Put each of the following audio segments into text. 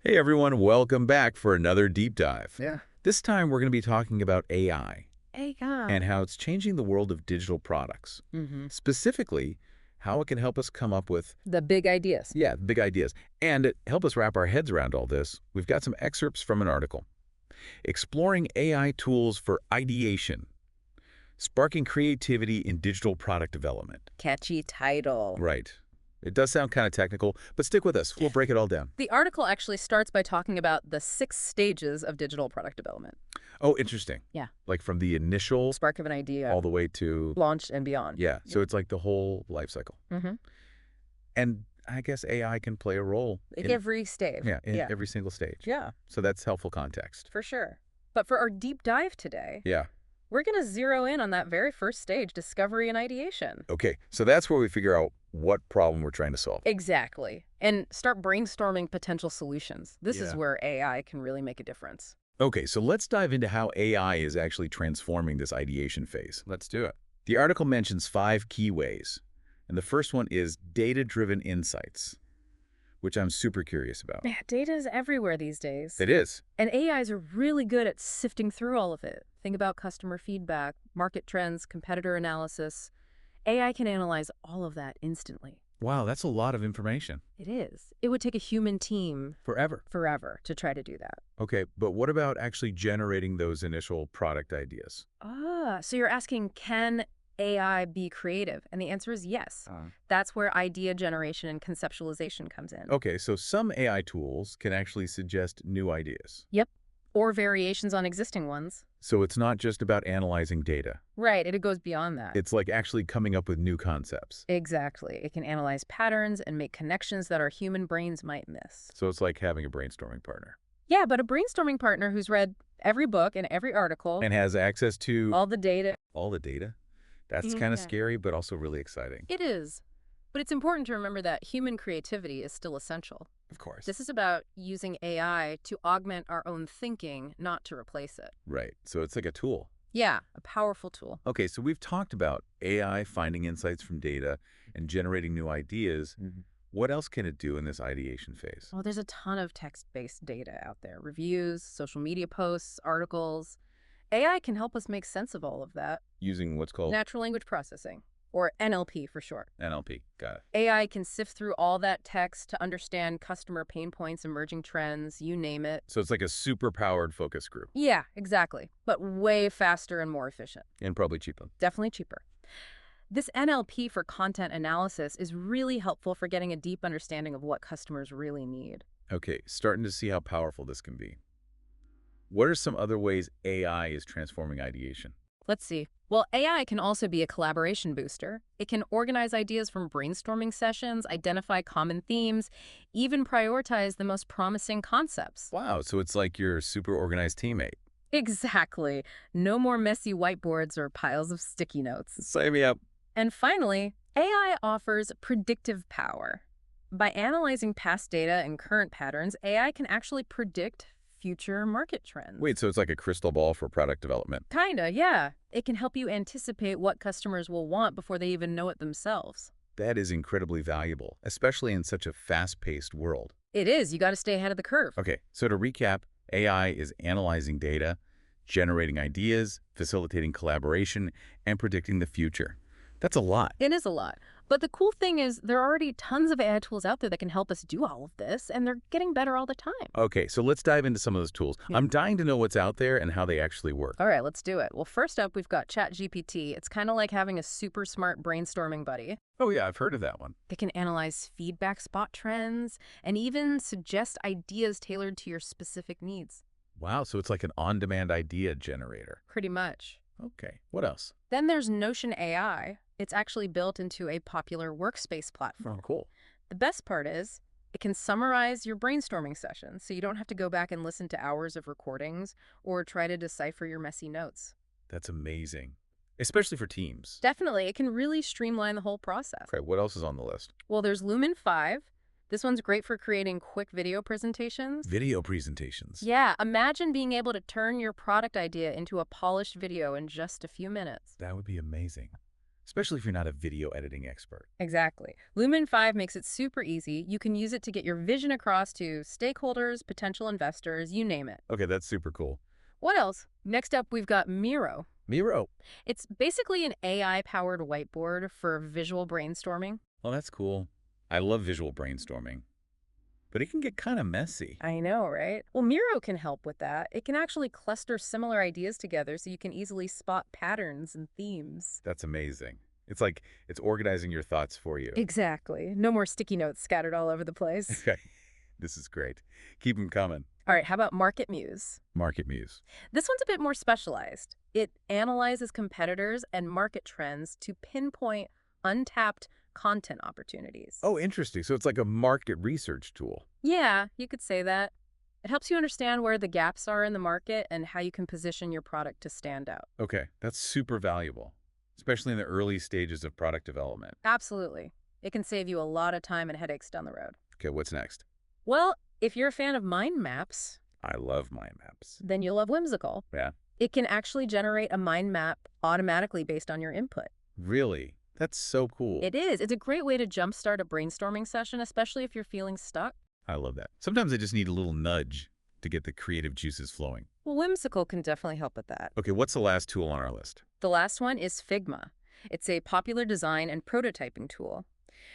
Hey everyone, welcome back for another deep dive. Yeah. This time we're going to be talking about AI AI. and how it's changing the world of digital products. Specifically, how it can help us come up with, The big ideas. big ideas. And help us wrap our heads around all this, we've got some excerpts from an article. Exploring AI tools for ideation, sparking creativity in digital product development. Catchy title. Right. It does sound kind of technical, but stick with us. We'll break it all down. The article actually starts by talking about the 6 stages of digital product development. Oh, interesting. Yeah. Like from the initial Spark of an idea, all the way to launch and beyond. yeah. So it's like the whole life cycle. And I guess AI can play a role In every stage. in every single stage. Yeah, So that's helpful context. for sure. But for our deep dive today, Yeah. we're going to zero in on that very first stage, discovery and ideation. Okay. So that's where we figure out what problem we're trying to solve. Exactly. And start brainstorming potential solutions. This is Yeah. where AI can really make a difference. Okay. So let's dive into how AI is actually transforming this ideation phase. Let's do it. The article mentions 5 key ways. And the first one is data-driven insights, which I'm super curious about. Yeah, data is everywhere these days. It is. And AIs are really good at sifting through all of it. Think about customer feedback, market trends, competitor analysis. AI can analyze all of that instantly. Wow, that's a lot of information. It is. It would take a human team Forever. forever to try to do that. Okay, but what about actually generating those initial product ideas? So you're asking, can AI be creative? And the answer is yes. That's where idea generation and conceptualization comes in. Okay, so some AI tools can actually suggest new ideas. Yep. Or variations on existing ones. So it's not just about analyzing data. Right. It goes beyond that. It's like actually coming up with new concepts. Exactly. It can analyze patterns and make connections that our human brains might miss. So it's like having a brainstorming partner. Yeah, but a brainstorming partner who's read every book and every article, And has access to all the data. all the data? That's kind of scary, but also really exciting. It is. But it's important to remember that human creativity is still essential. Of course. This is about using AI to augment our own thinking, not to replace it. Right, so it's like a tool. Yeah, a powerful tool. Okay, so we've talked about AI finding insights from data and generating new ideas. What else can it do in this ideation phase? Well, there's a ton of text-based data out there. Reviews, social media posts, articles. AI can help us make sense of all of that. Using what's called Natural language processing, or NLP for short. NLP. Got it. AI can sift through all that text to understand customer pain points, emerging trends, you name it. So it's like a super-powered focus group. Yeah, exactly. But way faster and more efficient. And probably cheaper. Definitely cheaper. This NLP for content analysis is really helpful for getting a deep understanding of what customers really need. Okay, starting to see how powerful this can be. What are some other ways AI is transforming ideation? Let's see. Well, AI can also be a collaboration booster. It can organize ideas from brainstorming sessions, identify common themes, even prioritize the most promising concepts. Wow, so it's like your super organized teammate. Exactly. No more messy whiteboards or piles of sticky notes. Sign me up. And finally, AI offers predictive power. By analyzing past data and current patterns, AI can actually predict future market trends. Wait, so it's like a crystal ball for product development. Kinda, yeah. It can help you anticipate what customers will want before they even know it themselves. That is incredibly valuable, especially in such a fast-paced world. It is. You got to stay ahead of the curve. Okay, so to recap, AI is analyzing data, generating ideas, facilitating collaboration, and predicting the future. That's a lot. It is a lot. But the cool thing is there are already tons of AI tools out there that can help us do all of this, and they're getting better all the time. Okay, so let's dive into some of those tools. I'm dying to know what's out there and how they actually work. All right, let's do it. Well, first up, we've got ChatGPT. It's kind of like having a super smart brainstorming buddy. Oh yeah, I've heard of that one. They can analyze feedback, spot trends, and even suggest ideas tailored to your specific needs. Wow, so it's like an on-demand idea generator. Pretty much. Okay, what else? Then there's Notion AI. It's actually built into a popular workspace platform. Oh, cool. The best part is it can summarize your brainstorming sessions, so you don't have to go back and listen to hours of recordings or try to decipher your messy notes. That's amazing, especially for teams. Definitely, it can really streamline the whole process. Okay, what else is on the list? Well, there's Lumen 5. This one's great for creating quick video presentations. Video presentations. Yeah, imagine being able to turn your product idea into a polished video in just a few minutes. That would be amazing. especially if you're not a video editing expert. Exactly. Lumen 5 makes it super easy. You can use it to get your vision across to stakeholders, potential investors, you name it. Okay, that's super cool. What else? Next up, we've got Miro. Miro. It's basically an AI-powered whiteboard for visual brainstorming. Well, that's cool. I love visual brainstorming, but it can get kind of messy. I know, right? Well, Miro can help with that. It can actually cluster similar ideas together so you can easily spot patterns and themes. That's amazing. It's like it's organizing your thoughts for you. Exactly. No more sticky notes scattered all over the place. Okay, this is great. Keep them coming. All right, how about Market Muse? Market Muse. This one's a bit more specialized. It analyzes competitors and market trends to pinpoint untapped content opportunities. Oh, interesting. So it's like a market research tool. Yeah, you could say that. It helps you understand where the gaps are in the market and how you can position your product to stand out. Okay, that's super valuable, especially in the early stages of product development. Absolutely. It can save you a lot of time and headaches down the road. Okay, what's next? Well, if you're a fan of mind maps, I love mind maps. then you'll love Whimsical. Yeah. It can actually generate a mind map automatically based on your input. Really? That's so cool. It is. It's a great way to jumpstart a brainstorming session, especially if you're feeling stuck. I love that. Sometimes I just need a little nudge to get the creative juices flowing. Well, Whimsical can definitely help with that. Okay, what's the last tool on our list? The last one is Figma. It's a popular design and prototyping tool.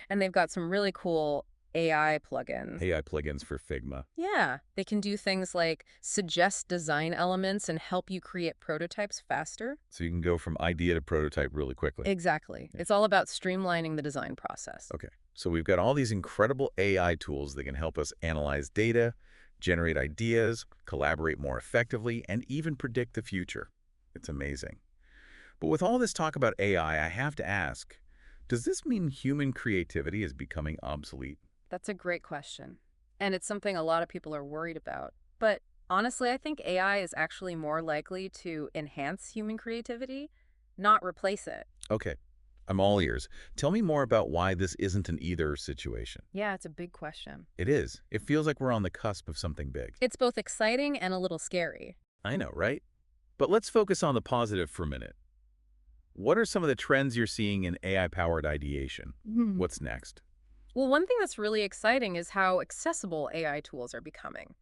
And they've got some really cool AI plugins. AI plugins for Figma. Yeah, they can do things like suggest design elements and help you create prototypes faster. So you can go from idea to prototype really quickly. Exactly. It's all about streamlining the design process. Okay, so we've got all these incredible AI tools that can help us analyze data, generate ideas, collaborate more effectively, and even predict the future. It's amazing. But with all this talk about AI, I have to ask, does this mean human creativity is becoming obsolete? That's a great question. And it's something a lot of people are worried about. But honestly, I think AI is actually more likely to enhance human creativity, not replace it. Okay, I'm all ears. Tell me more about why this isn't an either situation. Yeah, it's a big question. It is. It feels like we're on the cusp of something big. It's both exciting and a little scary. I know, right? But let's focus on the positive for a minute. What are some of the trends you're seeing in AI-powered ideation? What's next? Well, one thing that's really exciting is how accessible AI tools are becoming.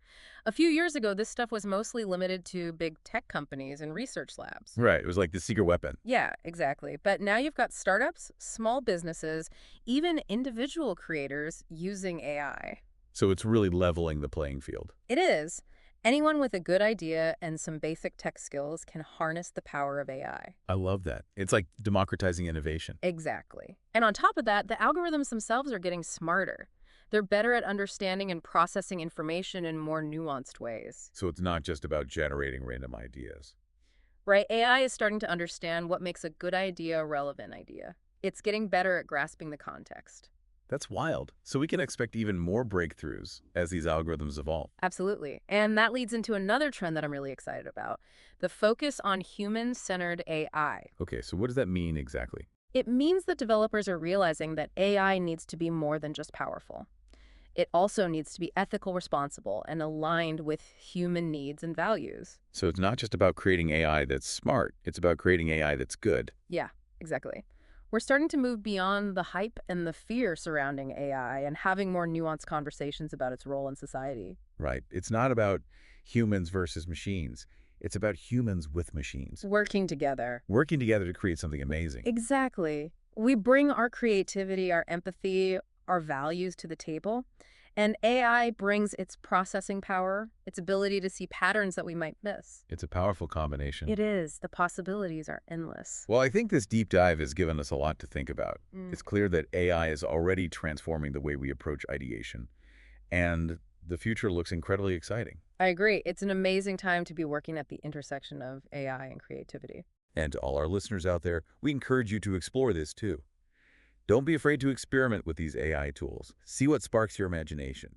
A few years ago, this stuff was mostly limited to big tech companies and research labs. Right, it was like the secret weapon. Yeah, exactly. But now you've got startups, small businesses, even individual creators using AI. So it's really leveling the playing field. It is. Anyone with a good idea and some basic tech skills can harness the power of AI. I love that. It's like democratizing innovation. Exactly. And on top of that, the algorithms themselves are getting smarter. They're better at understanding and processing information in more nuanced ways. So it's not just about generating random ideas. Right? AI is starting to understand what makes a good idea a relevant idea. It's getting better at grasping the context. That's wild. So we can expect even more breakthroughs as these algorithms evolve. Absolutely. And that leads into another trend that I'm really excited about, the focus on human-centered AI. Okay, so what does that mean exactly? It means that developers are realizing that AI needs to be more than just powerful. It also needs to be ethical, responsible, and aligned with human needs and values. So it's not just about creating AI that's smart. It's about creating AI that's good. Yeah, exactly. We're starting to move beyond the hype and the fear surrounding AI and having more nuanced conversations about its role in society. Right. It's not about humans versus machines. It's about humans with machines. Working together. Working together to create something amazing. Exactly. We bring our creativity, our empathy, our values to the table, and AI brings its processing power, its ability to see patterns that we might miss. It's a powerful combination. It is. The possibilities are endless. Well, I think this deep dive has given us a lot to think about. It's clear that AI is already transforming the way we approach ideation, and the future looks incredibly exciting. I agree. It's an amazing time to be working at the intersection of AI and creativity. And to all our listeners out there, we encourage you to explore this too. Don't be afraid to experiment with these AI tools. See what sparks your imagination.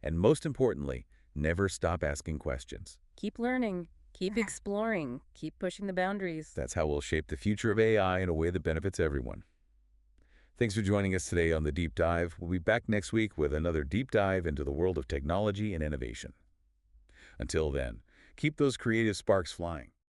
And most importantly, never stop asking questions. Keep learning, keep exploring, keep pushing the boundaries. That's how we'll shape the future of AI in a way that benefits everyone. Thanks for joining us today on The Deep Dive. We'll be back next week with another deep dive into the world of technology and innovation. Until then, keep those creative sparks flying.